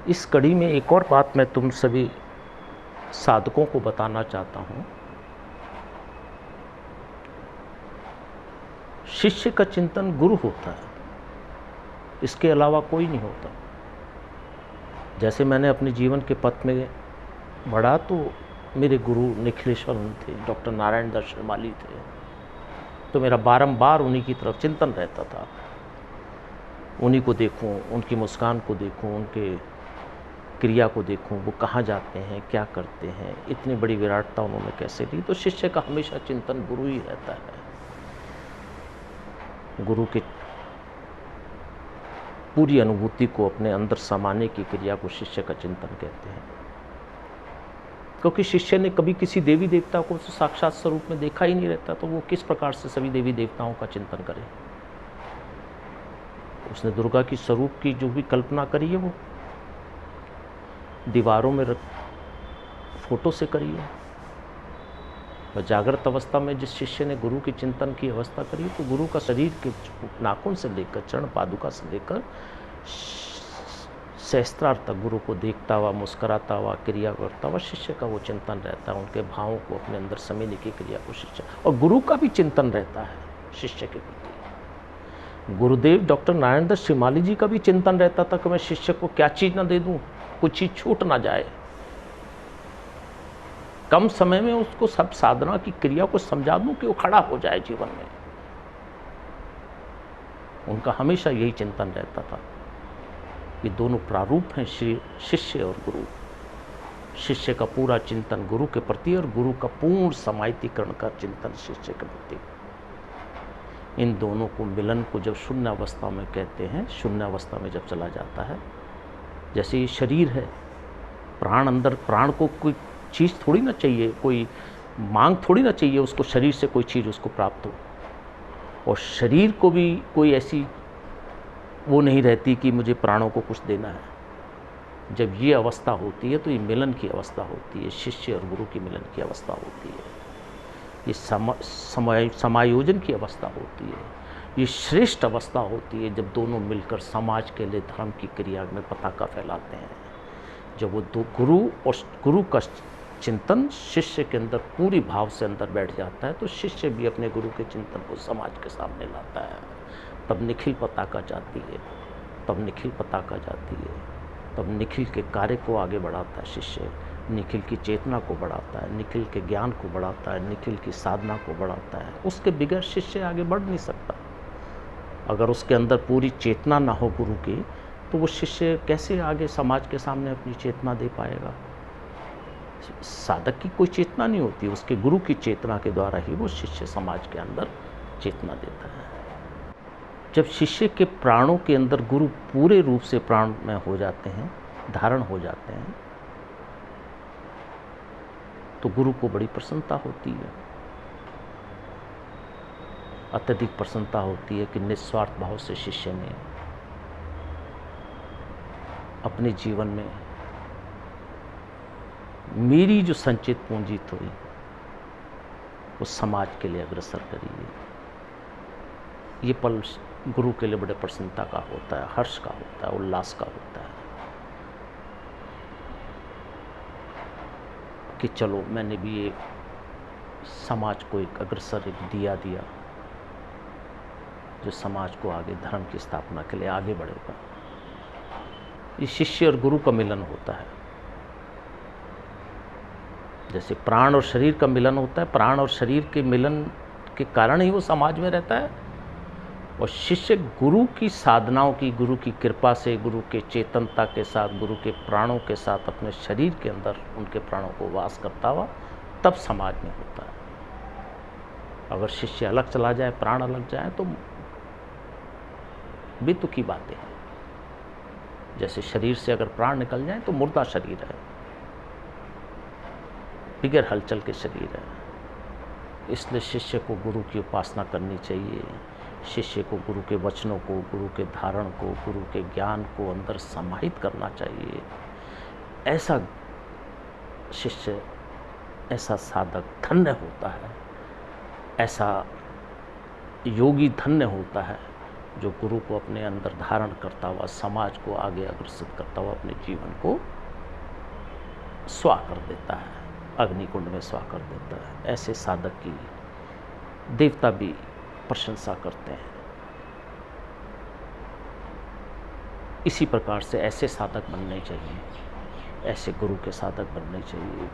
इस कड़ी में एक और बात मैं तुम सभी साधकों को बताना चाहता हूँ। शिष्य का चिंतन गुरु होता है, इसके अलावा कोई नहीं होता। जैसे मैंने अपने जीवन के पथ में बढ़ा तो मेरे गुरु निखिलेश्वर थे, डॉक्टर नारायण दत्त श्रीमाली थे, तो मेरा बारंबार उन्हीं की तरफ चिंतन रहता था। उन्हीं को देखूं, उनकी मुस्कान को देखूं, उनके क्रिया को देखूं, वो कहाँ जाते हैं, क्या करते हैं, इतनी बड़ी विराटता उन्होंने कैसे ली। तो शिष्य का हमेशा चिंतन गुरु ही रहता है। गुरु के पूरी अनुभूति को अपने अंदर समाने की क्रिया को शिष्य का चिंतन कहते हैं, क्योंकि शिष्य ने कभी किसी देवी देवता को साक्षात स्वरूप में देखा ही नहीं रहता, तो वो किस प्रकार से सभी देवी देवताओं का चिंतन करे। उसने दुर्गा की स्वरूप की जो भी कल्पना करी है वो दीवारों में फोटो से करी है। और जागृत अवस्था में जिस शिष्य ने गुरु के चिंतन की अवस्था करी तो गुरु का शरीर के नाखून से लेकर चरण पादुका से लेकर सहस्त्रार तक गुरु को देखता हुआ, मुस्कुराता हुआ, क्रिया करता हुआ शिष्य का वो चिंतन रहता है। उनके भावों को अपने अंदर समेटने की क्रिया को शिष्य, और गुरु का भी चिंतन रहता है शिष्य के प्रति। गुरुदेव डॉक्टर नारायण दत्त श्रीमाली जी का भी चिंतन रहता था कि मैं शिष्य को क्या चीज़ ना दे दूँ, कुछ चीज़ छूट ना जाए, कम समय में उसको सब साधना की क्रिया को समझा दूं कि वो खड़ा हो जाए जीवन में। उनका हमेशा यही चिंतन रहता था। ये दोनों प्रारूप हैं, शिष्य और गुरु। शिष्य का पूरा चिंतन गुरु के प्रति और गुरु का पूर्ण समाहितीकरण का चिंतन शिष्य के प्रति। इन दोनों को मिलन को जब शून्य अवस्था में कहते हैं, शून्य अवस्था में जब चला जाता है, जैसे ये शरीर है, प्राण अंदर, प्राण को कोई चीज़ थोड़ी ना चाहिए, कोई मांग थोड़ी ना चाहिए उसको, शरीर से कोई चीज़ उसको प्राप्त हो। और शरीर को भी कोई ऐसी वो नहीं रहती कि मुझे प्राणों को कुछ देना है। जब ये अवस्था होती है तो ये मिलन की अवस्था होती है, शिष्य और गुरु की मिलन की अवस्था होती है। ये समायोजन की अवस्था होती है। ये श्रेष्ठ अवस्था होती है जब दोनों मिलकर समाज के लिए धर्म की क्रिया में पताका फैलाते हैं। जब वो दो गुरु और गुरु का चिंतन शिष्य के अंदर पूरी भाव से अंदर बैठ जाता है, तो शिष्य भी अपने गुरु के चिंतन को समाज के सामने लाता है। तब निखिल पताका जाती है, तब निखिल पताका जाती है, तब निखिल के कार्य को आगे बढ़ाता है शिष्य, निखिल की चेतना को बढ़ाता है, निखिल के ज्ञान को बढ़ाता है, निखिल की साधना को बढ़ाता है। उसके बगैर शिष्य आगे बढ़ नहीं सकता। अगर उसके अंदर पूरी चेतना ना हो गुरु की, तो वो शिष्य कैसे आगे समाज के सामने अपनी चेतना दे पाएगा। साधक की कोई चेतना नहीं होती, उसके गुरु की चेतना के द्वारा ही वो शिष्य समाज के अंदर चेतना देता है। जब शिष्य के प्राणों के अंदर गुरु पूरे रूप से प्राण में हो जाते हैं, धारण हो जाते हैं, तो गुरु को बड़ी प्रसन्नता होती है, अत्यधिक प्रसन्नता होती है कि निस्वार्थ भाव से शिष्य ने अपने जीवन में मेरी जो संचित पूंजी थी वो समाज के लिए अग्रसर करी है। ये पल गुरु के लिए बड़े प्रसन्नता का होता है, हर्ष का होता है, उल्लास का होता है कि चलो मैंने भी एक समाज को एक अग्रसर एक दिया जो समाज को आगे धर्म की स्थापना के लिए आगे बढ़ेगा। ये शिष्य और गुरु का मिलन होता है। जैसे प्राण और शरीर का मिलन होता है, प्राण और शरीर के मिलन के कारण ही वो समाज में रहता है। और शिष्य गुरु की साधनाओं की, गुरु की कृपा से, गुरु के चेतनता के साथ, गुरु के प्राणों के साथ अपने शरीर के अंदर उनके प्राणों को वास करता हुआ तब समाज में होता है। अगर शिष्य अलग चला जाए, प्राण अलग जाए, तो बेतुकी की बातें हैं। जैसे शरीर से अगर प्राण निकल जाए तो मुर्दा शरीर है, बिगैर हलचल के शरीर है। इसलिए शिष्य को गुरु की उपासना करनी चाहिए। शिष्य को गुरु के वचनों को, गुरु के धारण को, गुरु के ज्ञान को अंदर समाहित करना चाहिए। ऐसा शिष्य, ऐसा साधक धन्य होता है, ऐसा योगी धन्य होता है जो गुरु को अपने अंदर धारण करता हुआ समाज को आगे अग्रसर करता हुआ अपने जीवन को स्वा कर देता है, अग्निकुंड में स्वा कर देता है। ऐसे साधक की देवता भी प्रशंसा करते हैं। इसी प्रकार से ऐसे साधक बनने चाहिए, ऐसे गुरु के साधक बनने चाहिए।